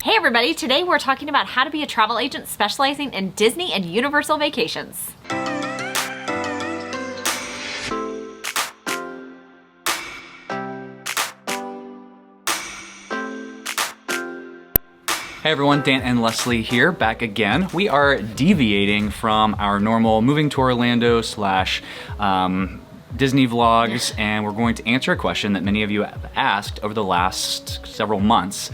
Hey everybody, today we're talking about how to be a travel agent specializing in Disney and Universal Vacations. Hey everyone, Dan and Leslie here, back again. We are deviating from our normal moving to Orlando slash Disney vlogs, and we're going to answer a question that many of you have asked over the last several months.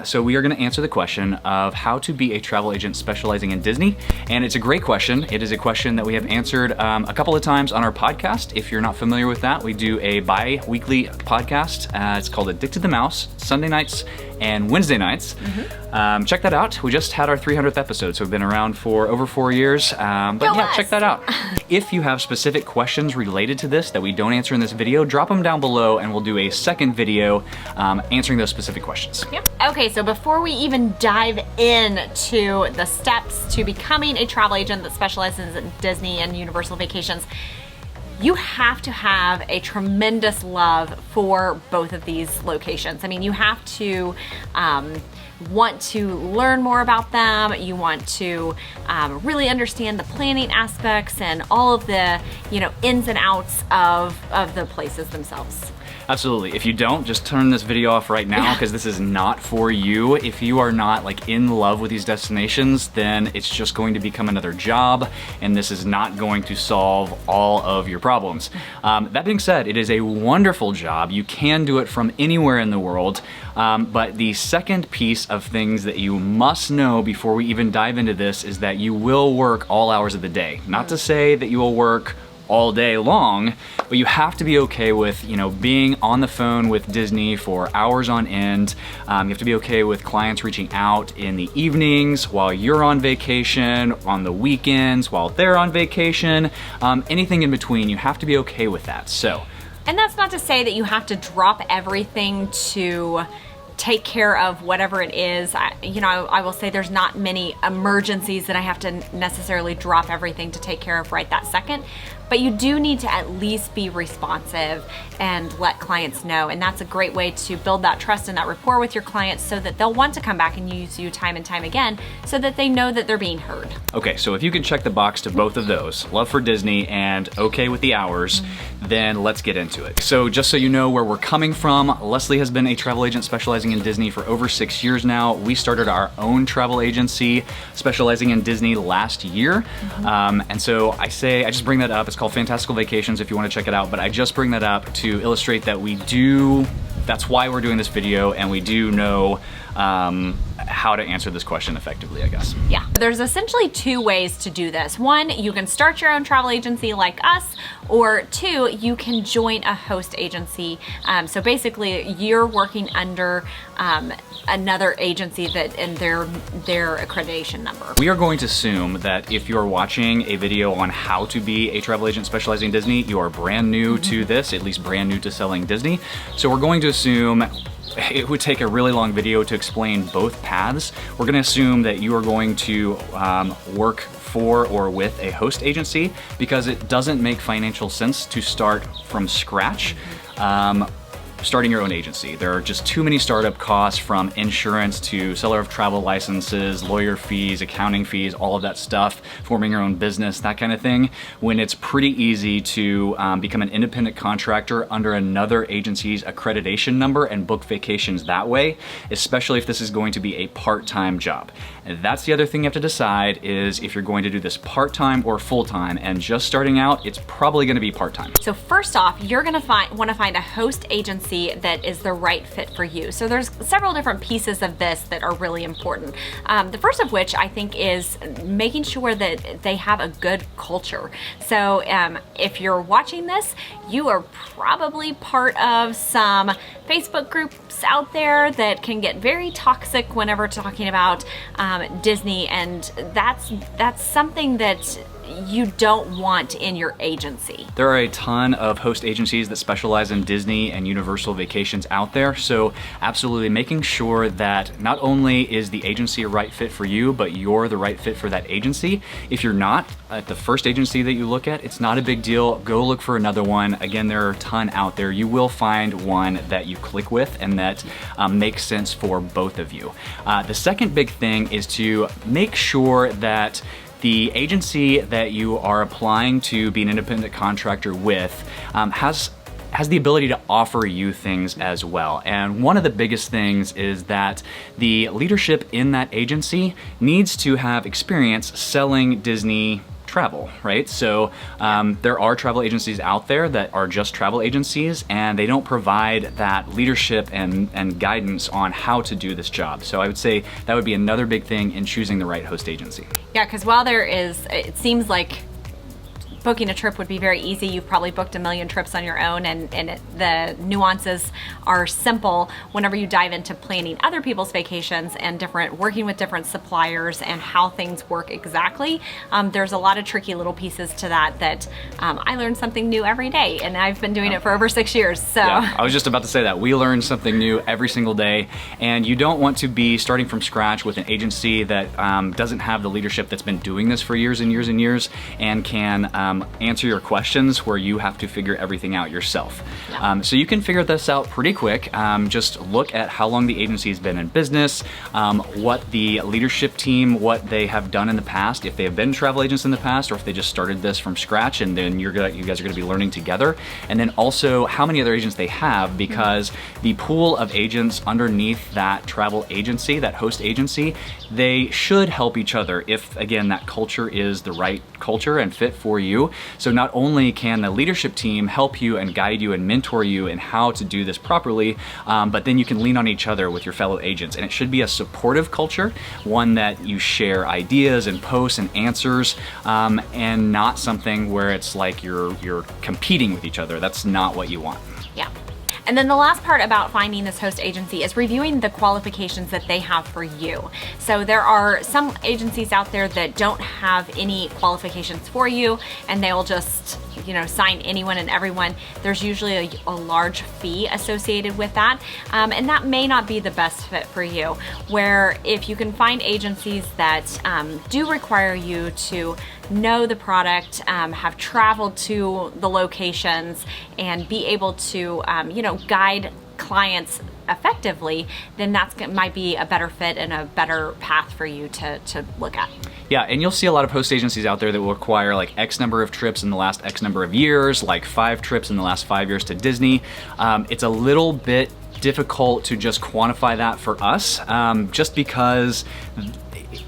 So we are going to answer the question of how to be a travel agent specializing in Disney, and it's a great question. It is a question that we have answered a couple of times on our podcast. If you're not familiar with that, we do a bi-weekly podcast. It's called Addicted to the Mouse, Sunday nights and Wednesday nights. Check that out. We just had our 300th episode, so we've been around for over 4 years. But yeah, check that out. If you have specific questions related to this that we don't answer in this video, drop them down below and we'll do a second video answering those specific questions. Yep. Okay, so before we even dive into the steps to becoming a travel agent that specializes in Disney and Universal Vacations, you have to have a tremendous love for both of these locations. I mean, you have to want to learn more about them. You want to really understand the planning aspects and all of the, ins and outs of the places themselves. Absolutely. If you don't, just turn this video off right now because this is not for you. If you are not in love with these destinations, then it's just going to become another job, and this is not going to solve all of your problems. That being said, it is a wonderful job. You can do it from anywhere in the world, but the second piece of things that you must know before we even dive into this is that you will work all hours of the day. Not to say that you will work all day long, but you have to be okay with, being on the phone with Disney for hours on end. You have to be okay with clients reaching out in the evenings while you're on vacation, on the weekends while they're on vacation, anything in between. You have to be okay with that. And that's not to say that you have to drop everything to take care of whatever it is. I will say there's not many emergencies that I have to necessarily drop everything to take care of right that second, but you do need to at least be responsive and let clients know. And that's a great way to build that trust and that rapport with your clients so that they'll want to come back and use you time and time again so that they know that they're being heard. Okay, so if you can check the box to both of those, love for Disney and okay with the hours, then let's get into it. So just so you know where we're coming from, Leslie has been a travel agent specializing in Disney for over 6 years now. We started our own travel agency specializing in Disney last year. And so I just bring that up. It's called Fantastical Vacations if you want to check it out, but I just bring that up to illustrate that that's why we're doing this video, and we do know how to answer this question effectively, I guess. Yeah, there's essentially two ways to do this. One, you can start your own travel agency like us, or two, you can join a host agency. So basically you're working under another agency and their accreditation number. We are going to assume that if you're watching a video on how to be a travel agent specializing in Disney, you are brand new to this, at least brand new to selling Disney. So we're going to assume it would take a really long video to explain both paths. We're going to assume that you are going to work for or with a host agency because it doesn't make financial sense to start from scratch. Starting your own agency. There are just too many startup costs, from insurance to seller of travel licenses, lawyer fees, accounting fees, all of that stuff, forming your own business, that kind of thing, when it's pretty easy to become an independent contractor under another agency's accreditation number and book vacations that way, especially if this is going to be a part-time job. And that's the other thing you have to decide, is if you're going to do this part-time or full-time. And just starting out, it's probably going to be part-time. So first off, you're going to want to find a host agency that is the right fit for you. So there's several different pieces of this that are really important. The first of which I think is making sure that they have a good culture. So if you're watching this, you are probably part of some Facebook groups out there that can get very toxic whenever talking about Disney, and that's something that you don't want in your agency. There are a ton of host agencies that specialize in Disney and Universal Vacations out there, so absolutely making sure that not only is the agency a right fit for you, but you're the right fit for that agency. If you're not at the first agency that you look at, it's not a big deal. Go look for another one. Again, there are a ton out there. You will find one that you click with and that makes sense for both of you. The second big thing is to make sure that the agency that you are applying to be an independent contractor with has the ability to offer you things as well. And one of the biggest things is that the leadership in that agency needs to have experience selling Disney travel, right? So there are travel agencies out there that are just travel agencies, and they don't provide that leadership and guidance on how to do this job. So I would say that would be another big thing in choosing the right host agency. Yeah, because while it seems like booking a trip would be very easy. You've probably booked a million trips on your own, and the nuances are simple whenever you dive into planning other people's vacations and working with different suppliers and how things work exactly. There's a lot of tricky little pieces to that I learn something new every day, and I've been doing it for over 6 years. So yeah, I was just about to say that. We learn something new every single day, and you don't want to be starting from scratch with an agency that doesn't have the leadership that's been doing this for years and years and years and can answer your questions where you have to figure everything out yourself. Yeah. So you can figure this out pretty quick. Just look at how long the agency has been in business, what the leadership team, what they have done in the past, if they have been travel agents in the past, or if they just started this from scratch and then you guys are gonna be learning together. And then also how many other agents they have, because the pool of agents underneath that travel agency, that host agency, they should help each other if, again, that culture is the right culture and fit for you. So not only can the leadership team help you and guide you and mentor you in how to do this properly, but then you can lean on each other with your fellow agents. And it should be a supportive culture, one that you share ideas and posts and answers, and not something where it's like you're competing with each other. That's not what you want. Yeah. And then the last part about finding this host agency is reviewing the qualifications that they have for you. So there are some agencies out there that don't have any qualifications for you, and they'll just, sign anyone and everyone. There's usually a large fee associated with that, and that may not be the best fit for you. Where if you can find agencies that do require you to know the product, have traveled to the locations, and be able to, guide clients effectively, then might be a better fit and a better path for you to look at. Yeah, and you'll see a lot of host agencies out there that will require like X number of trips in the last X number of years, like 5 trips in the last 5 years to Disney. It's a little bit difficult to just quantify that for us, just because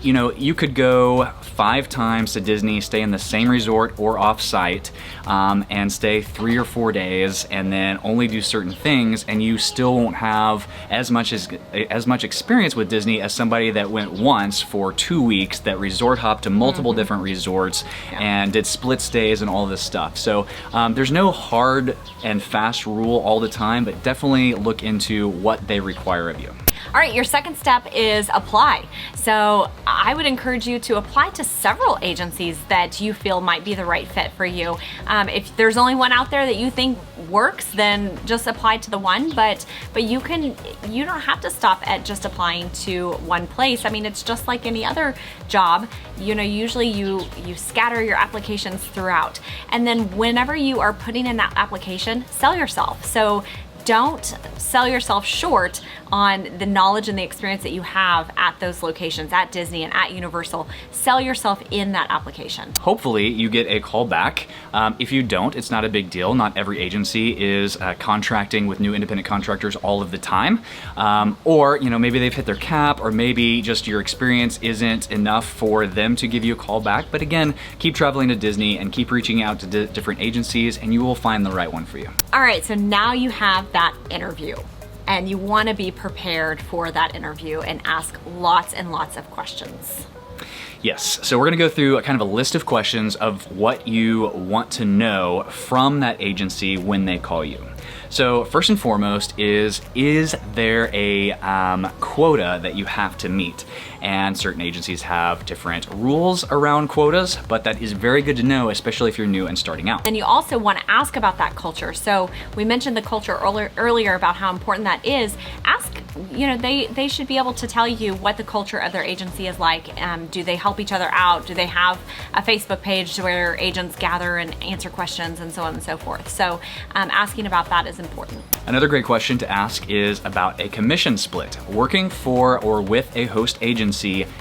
you could go 5 times to Disney, stay in the same resort or off-site, and stay 3 or 4 days, and then only do certain things, and you still won't have as much experience with Disney as somebody that went once for 2 weeks, that resort hopped to multiple different resorts, and did split stays and all this stuff. So there's no hard and fast rule all the time, but definitely look into what they require of you. All right, your second step is apply. So I would encourage you to apply to several agencies that you feel might be the right fit for you. If there's only one out there that you think works, then just apply to the one, but you don't have to stop at just applying to one place. I mean, it's just like any other job. Usually you scatter your applications throughout, and then whenever you are putting in that application, sell yourself. So don't sell yourself short on the knowledge and the experience that you have at those locations, at Disney and at Universal. Sell yourself in that application. Hopefully you get a call back. If you don't, it's not a big deal. Not every agency is contracting with new independent contractors all of the time. Or maybe they've hit their cap, or maybe just your experience isn't enough for them to give you a call back. But again, keep traveling to Disney and keep reaching out to different agencies, and you will find the right one for you. All right, so now you have that interview, and you want to be prepared for that interview and ask lots and lots of questions. Yes, so we're gonna go through a kind of a list of questions of what you want to know from that agency when they call you. So first and foremost is there a quota that you have to meet? And certain agencies have different rules around quotas, but that is very good to know, especially if you're new and starting out. And you also want to ask about that culture. So we mentioned the culture earlier about how important that is. Ask, they should be able to tell you what the culture of their agency is like. Do they help each other out? Do they have a Facebook page where agents gather and answer questions and so on and so forth? So asking about that is important. Another great question to ask is about a commission split. Working for or with a host agency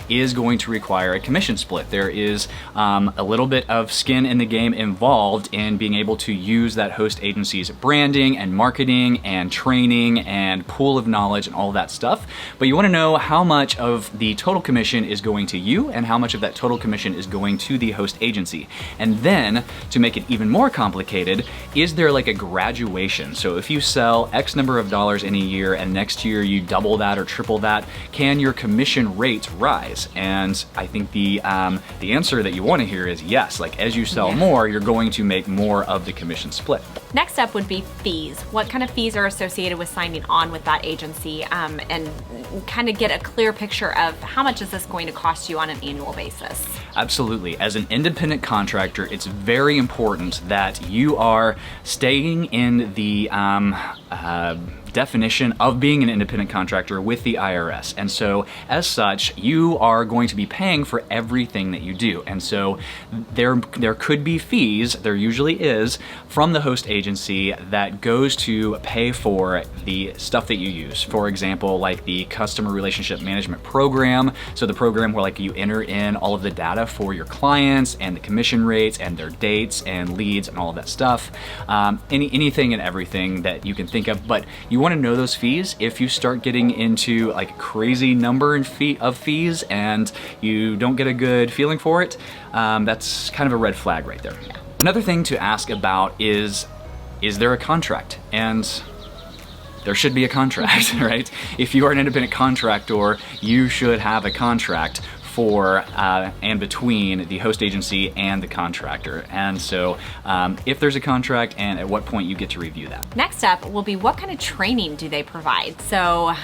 is going to require a commission split. There is a little bit of skin in the game involved in being able to use that host agency's branding and marketing and training and pool of knowledge and all that stuff. But you want to know how much of the total commission is going to you and how much of that total commission is going to the host agency. And then, to make it even more complicated, is there like a graduation? So if you sell X number of dollars in a year and next year you double that or triple that, can your commission rates rise? And I think the answer that you want to hear is yes. Like as you sell more, you're going to make more of the commission split. Next up would be fees. What kind of fees are associated with signing on with that agency, and kind of get a clear picture of how much is this going to cost you on an annual basis. Absolutely. As an independent contractor, it's very important that you are staying in the definition of being an independent contractor with the IRS. And so as such, you are going to be paying for everything that you do. And so there could be fees, there usually is, from the host agency that goes to pay for the stuff that you use. For example, like the customer relationship management program. So the program where like you enter in all of the data for your clients and the commission rates and their dates and leads and all of that stuff. Anything and everything that you can think of, but you want to know those fees. If you start getting into like crazy number of fees and you don't get a good feeling for it, that's kind of a red flag right there. Yeah. Another thing to ask about is there a contract? And there should be a contract, right? If you are an independent contractor, you should have a contract for and between the host agency and the contractor. And so if there's a contract, and at what point you get to review that. Next up will be, what kind of training do they provide? So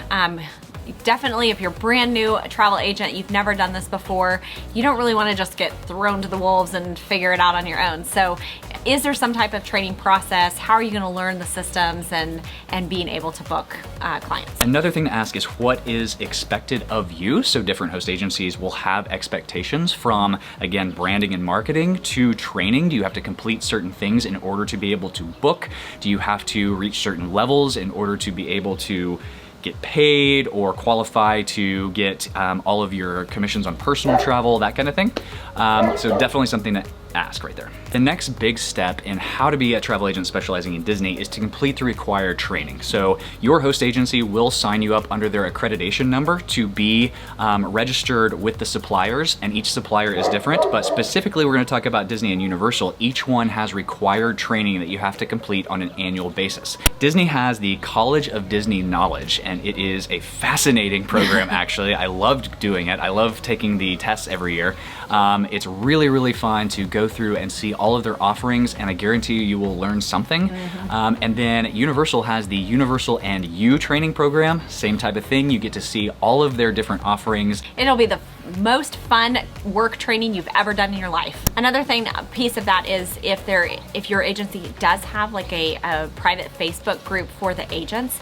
definitely if you're brand new, a travel agent, you've never done this before, you don't really want to just get thrown to the wolves and figure it out on your own. So is there some type of training process? How are you going to learn the systems and being able to book clients? Another thing to ask is what is expected of you. So different host agencies will have expectations from, again, branding and marketing to training. Do you have to complete certain things in order to be able to book? Do you have to reach certain levels in order to be able to get paid or qualify to get all of your commissions on personal travel, that kind of thing? So definitely something to ask right there. The next big step in how to be a travel agent specializing in Disney is to complete the required training. So your host agency will sign you up under their accreditation number to be registered with the suppliers, and each supplier is different, but specifically we're going to talk about Disney and Universal. Each one has required training that you have to complete on an annual basis. Disney has the College of Disney Knowledge, and it is a fascinating program actually. I loved doing it. I love taking the tests every year. It's really, really fun to go through and see all of their offerings, and I guarantee you will learn something. And then Universal has the Universal and You training program. Same type of thing. You get to see all of their different offerings. It'll be the most fun work training you've ever done in your life. Another thing, a piece of that is if your agency does have like a private Facebook group for the agents,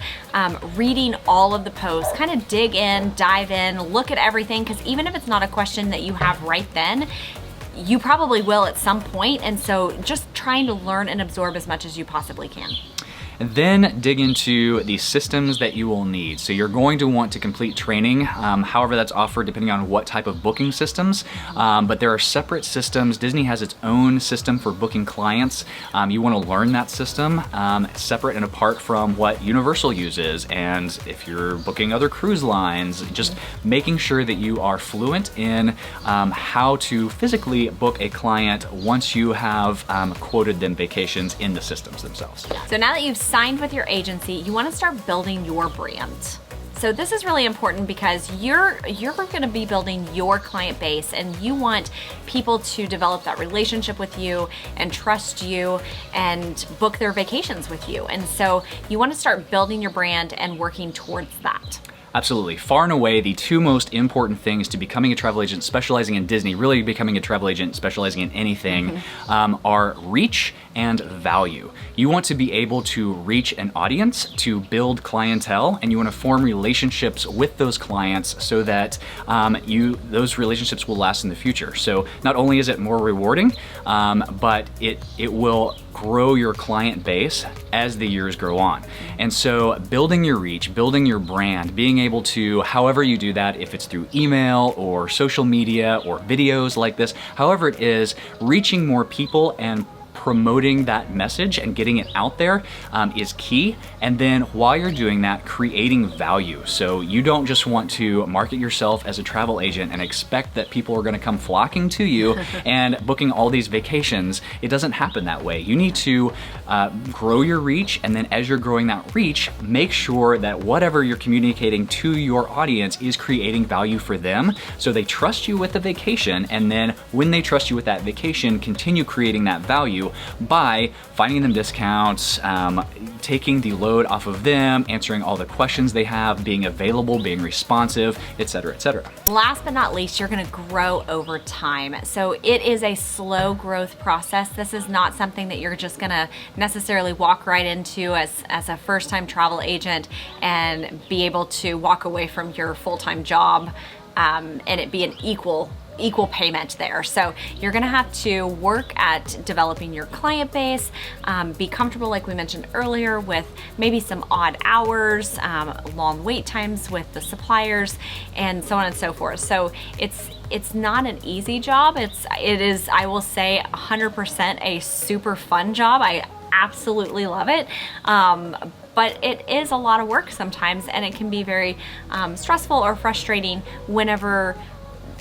reading all of the posts, kind of dig in, dive in, look at everything, because even if it's not a question that you have right then, you probably will at some point, and so just trying to learn and absorb as much as you possibly can. And then dig into the systems that you will need. So you're going to want to complete training, however that's offered depending on what type of booking systems, but there are separate systems. Disney has its own system for booking clients. You want to learn that system separate and apart from what Universal uses, and if you're booking other cruise lines, just making sure that you are fluent in how to physically book a client once you have quoted them vacations in the systems themselves. So now that you've signed with your agency, you want to start building your brand. so this is really important because you're going to be building your client base, and you want people to develop that relationship with you and trust you and book their vacations with you. And so you want to start building your brand and working towards that. Absolutely. Far and away, the two most important things to becoming a travel agent specializing in Disney, really becoming a travel agent specializing in anything, are reach and value. You want to be able to reach an audience, to build clientele, and you want to form relationships with those clients so that those relationships will last in the future. So not only is it more rewarding, but it will grow your client base as the years go on. And so building your reach, building your brand, being able to, however you do that, if it's through email or social media or videos like this, however it is, reaching more people and promoting that message and getting it out there is key. And then while you're doing that, creating value. So you don't just want to market yourself as a travel agent and expect that people are going to come flocking to you and booking all these vacations. It doesn't happen that way. You need to grow your reach, and then as you're growing that reach, make sure that whatever you're communicating to your audience is creating value for them, so they trust you with the vacation. And then when they trust you with that vacation, continue creating that value by finding them discounts, taking the load off of them, answering all the questions they have, being available, being responsive, etc., etc. Last but not least, you're gonna grow over time. So it is a slow growth process. This is not something that you're just gonna necessarily walk right into as a first-time travel agent and be able to walk away from your full-time job and it be an equal payment there. So you're gonna have to work at developing your client base, be comfortable, like we mentioned earlier, with maybe some odd hours, long wait times with the suppliers, and so on and so forth. So it's not an easy job. It is, I will say, 100% a super fun job. I absolutely love it. But it is a lot of work sometimes, and it can be very stressful or frustrating whenever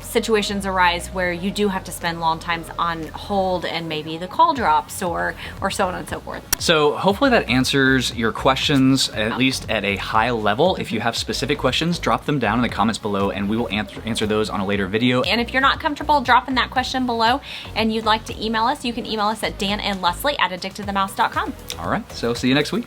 situations arise where you do have to spend long times on hold and maybe the call drops or so on and so forth. So hopefully that answers your questions, at least at a high level. If you have specific questions, drop them down in the comments below and we will answer those on a later video. And if you're not comfortable dropping that question below and you'd like to email us, you can email us at danandleslie@addictedtothemouse.com. All right, so see you next week.